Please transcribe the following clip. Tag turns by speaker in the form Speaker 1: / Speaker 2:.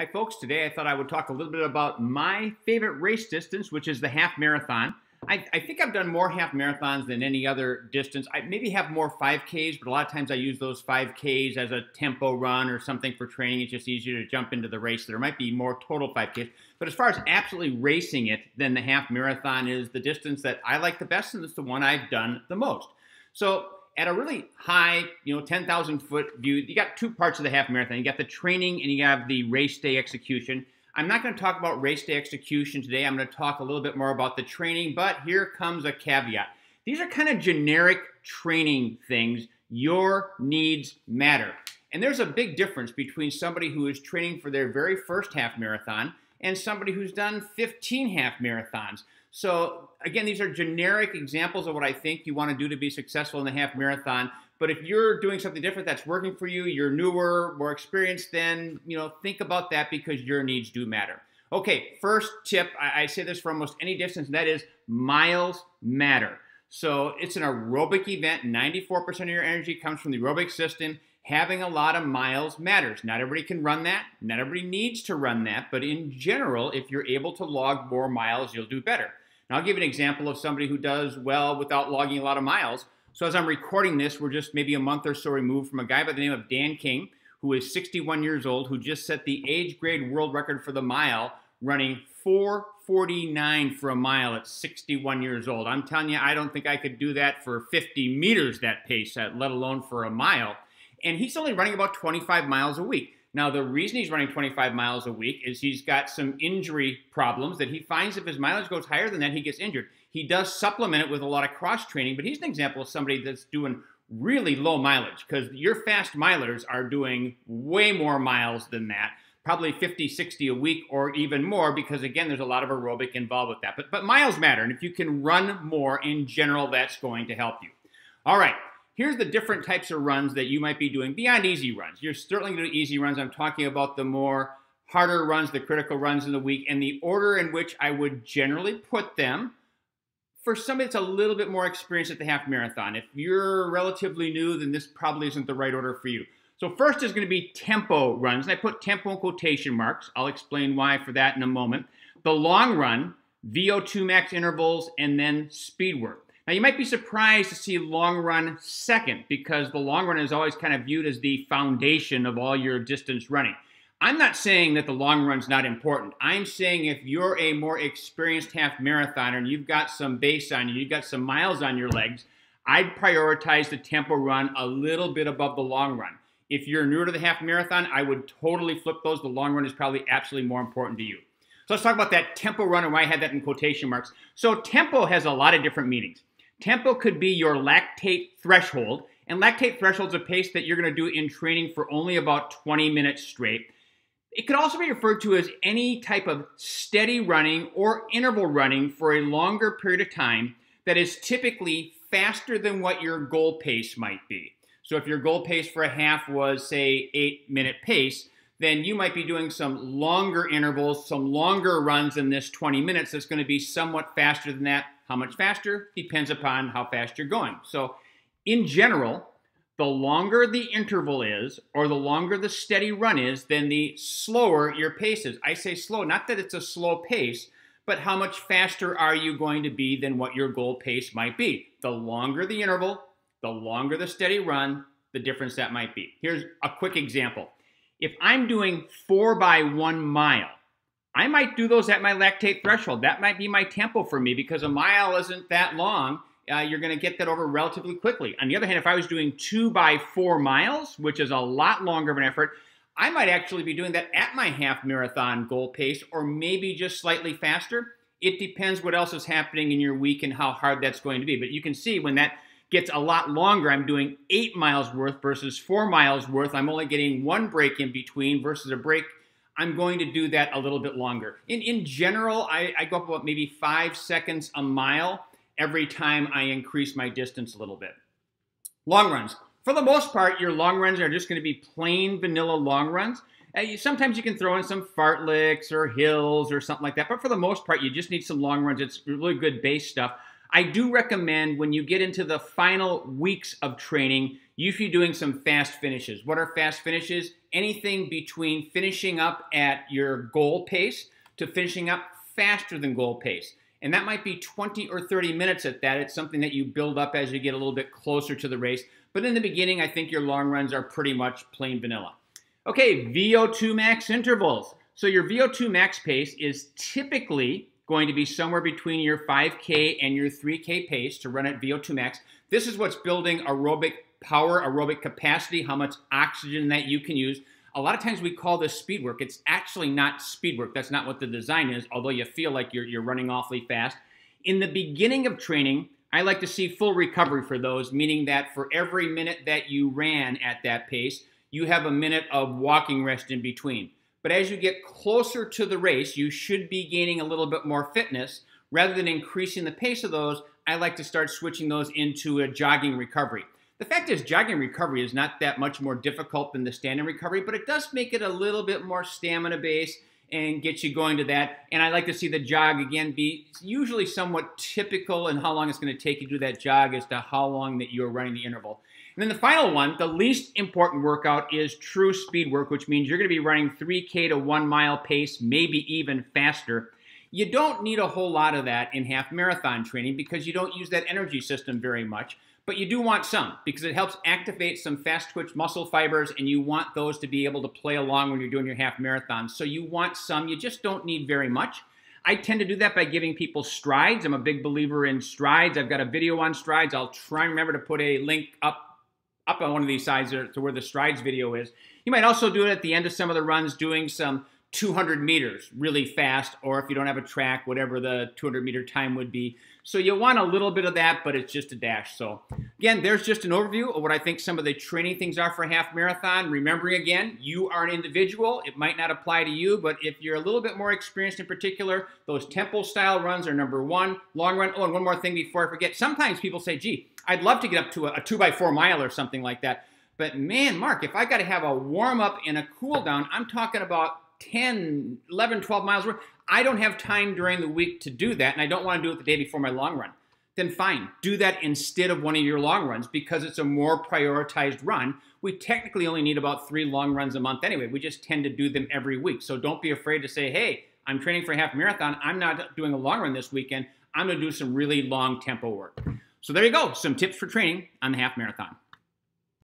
Speaker 1: Hi folks, today I thought I would talk a little bit about my favorite race distance, which is the half marathon. I think I've done more half marathons than any other distance. I maybe have more 5Ks, but a lot of times I use those 5Ks as a tempo run or something for training. It's just easier to jump into the race. There might be more total 5Ks. But as far as absolutely racing it, then the half marathon is the distance that I like the best, and it's the one I've done the most. So at a really high, 10,000 foot view, you got two parts of the half marathon. You got the training and you have the race day execution. I'm not going to talk about race day execution today. I'm going to talk a little bit more about the training, but here comes a caveat. These are kind of generic training things. Your needs matter. And there's a big difference between somebody who is training for their very first half marathon and somebody who's done 15 half marathons. So again, these are generic examples of what I think you want to do to be successful in the half marathon. But if you're doing something different that's working for you, you're newer, more experienced, then think about that because your needs do matter. Okay, first tip, I say this for almost any distance, and that is miles matter. So it's an aerobic event. 94% of your energy comes from the aerobic system. Having a lot of miles matters. Not everybody can run that. Not everybody needs to run that. But in general, if you're able to log more miles, you'll do better. Now, I'll give you an example of somebody who does well without logging a lot of miles. So as I'm recording this, we're just maybe a month or so removed from a guy by the name of Dan King, who is 61 years old, who just set the age grade world record for the mile, running 4:49 for a mile at 61 years old. I'm telling you, I don't think I could do that for 50 meters, that pace, let alone for a mile. And he's only running about 25 miles a week. Now, the reason he's running 25 miles a week is he's got some injury problems that he finds if his mileage goes higher than that, he gets injured. He does supplement it with a lot of cross training, but he's an example of somebody that's doing really low mileage because your fast milers are doing way more miles than that, probably 50, 60 a week or even more because, again, there's a lot of aerobic involved with that. But miles matter, and if you can run more in general, that's going to help you. All right. Here's the different types of runs that you might be doing beyond easy runs. You're certainly going to do easy runs. I'm talking about the more harder runs, the critical runs in the week, and the order in which I would generally put them for somebody that's a little bit more experienced at the half marathon. If you're relatively new, then this probably isn't the right order for you. So first is going to be tempo runs, and I put tempo in quotation marks. I'll explain why for that in a moment. The long run, VO2 max intervals, and then speed work. Now, you might be surprised to see long run second because the long run is always kind of viewed as the foundation of all your distance running. I'm not saying that the long run's not important. I'm saying if you're a more experienced half marathoner and you've got some base on you, you've got some miles on your legs, I'd prioritize the tempo run a little bit above the long run. If you're newer to the half marathon, I would totally flip those. The long run is probably absolutely more important to you. So let's talk about that tempo run and why I had that in quotation marks. So tempo has a lot of different meanings. Tempo could be your lactate threshold, and lactate threshold is a pace that you're going to do in training for only about 20 minutes straight. It could also be referred to as any type of steady running or interval running for a longer period of time that is typically faster than what your goal pace might be. So if your goal pace for a half was, say, 8-minute pace, then you might be doing some longer intervals, some longer runs than this 20 minutes that's going to be somewhat faster than that. How much faster? Depends upon how fast you're going. So in general, the longer the interval is or the longer the steady run is, then the slower your pace is. I say slow, not that it's a slow pace, but how much faster are you going to be than what your goal pace might be. The longer the interval, the longer the steady run, the difference that might be. Here's a quick example. If I'm doing 4 by 1 mile, I might do those at my lactate threshold. That might be my tempo for me because a mile isn't that long. You're going to get that over relatively quickly. On the other hand, if I was doing 2 by 4 miles, which is a lot longer of an effort, I might actually be doing that at my half marathon goal pace or maybe just slightly faster. It depends what else is happening in your week and how hard that's going to be. But you can see when that gets a lot longer, I'm doing 8 miles worth versus 4 miles worth. I'm only getting 1 break in between versus a break. I'm going to do that a little bit longer. In general, I go up about maybe 5 seconds a mile every time I increase my distance a little bit. Long runs. For the most part, your long runs are just going to be plain vanilla long runs. Sometimes you can throw in some fartlicks or hills or something like that, but for the most part, you just need some long runs. It's really good base stuff. I do recommend when you get into the final weeks of training, you should be doing some fast finishes. What are fast finishes? Anything between finishing up at your goal pace to finishing up faster than goal pace. And that might be 20 or 30 minutes at that. It's something that you build up as you get a little bit closer to the race. But in the beginning, I think your long runs are pretty much plain vanilla. Okay, VO2 max intervals. So your VO2 max pace is typically going to be somewhere between your 5K and your 3K pace to run at VO2 max. This is what's building aerobic power, aerobic capacity, how much oxygen that you can use. A lot of times we call this speed work. It's actually not speed work. That's not what the design is, although you feel like you're running awfully fast. In the beginning of training, I like to see full recovery for those, meaning that for every minute that you ran at that pace, you have a minute of walking rest in between. But as you get closer to the race, you should be gaining a little bit more fitness. Rather than increasing the pace of those, I like to start switching those into a jogging recovery. The fact is, jogging recovery is not that much more difficult than the standing recovery, but it does make it a little bit more stamina-based and get you going to that. And I like to see the jog, again, be usually somewhat typical in how long it's going to take you to do that jog as to how long that you're running the interval. And then the final one, the least important workout, is true speed work, which means you're going to be running 3K to 1 mile pace, maybe even faster. You don't need a whole lot of that in half marathon training because you don't use that energy system very much. But you do want some because it helps activate some fast twitch muscle fibers, and you want those to be able to play along when you're doing your half marathon. So you want some, you just don't need very much. I tend to do that by giving people strides. I'm a big believer in strides. I've got a video on strides. I'll try and remember to put a link up on one of these sides to where the strides video is. You might also do it at the end of some of the runs, doing some 200 meters really fast, or if you don't have a track, whatever the 200-meter time would be. So you want a little bit of that, but it's just a dash. So again, there's just an overview of what I think some of the training things are for a half marathon. Remembering again, you are an individual. It might not apply to you, but if you're a little bit more experienced in particular, those tempo style runs are number one. Long run. Oh, and one more thing before I forget. Sometimes people say, gee, I'd love to get up to a 2x4 mile or something like that. But man, Mark, if I got to have a warm up and a cool down, I'm talking about 10, 11, 12 miles. I don't have time during the week to do that, and I don't want to do it the day before my long run. Then fine, do that instead of one of your long runs because it's a more prioritized run. We technically only need about 3 long runs a month anyway. We just tend to do them every week. So don't be afraid to say, hey, I'm training for a half marathon. I'm not doing a long run this weekend. I'm going to do some really long tempo work. So there you go, some tips for training on the half marathon.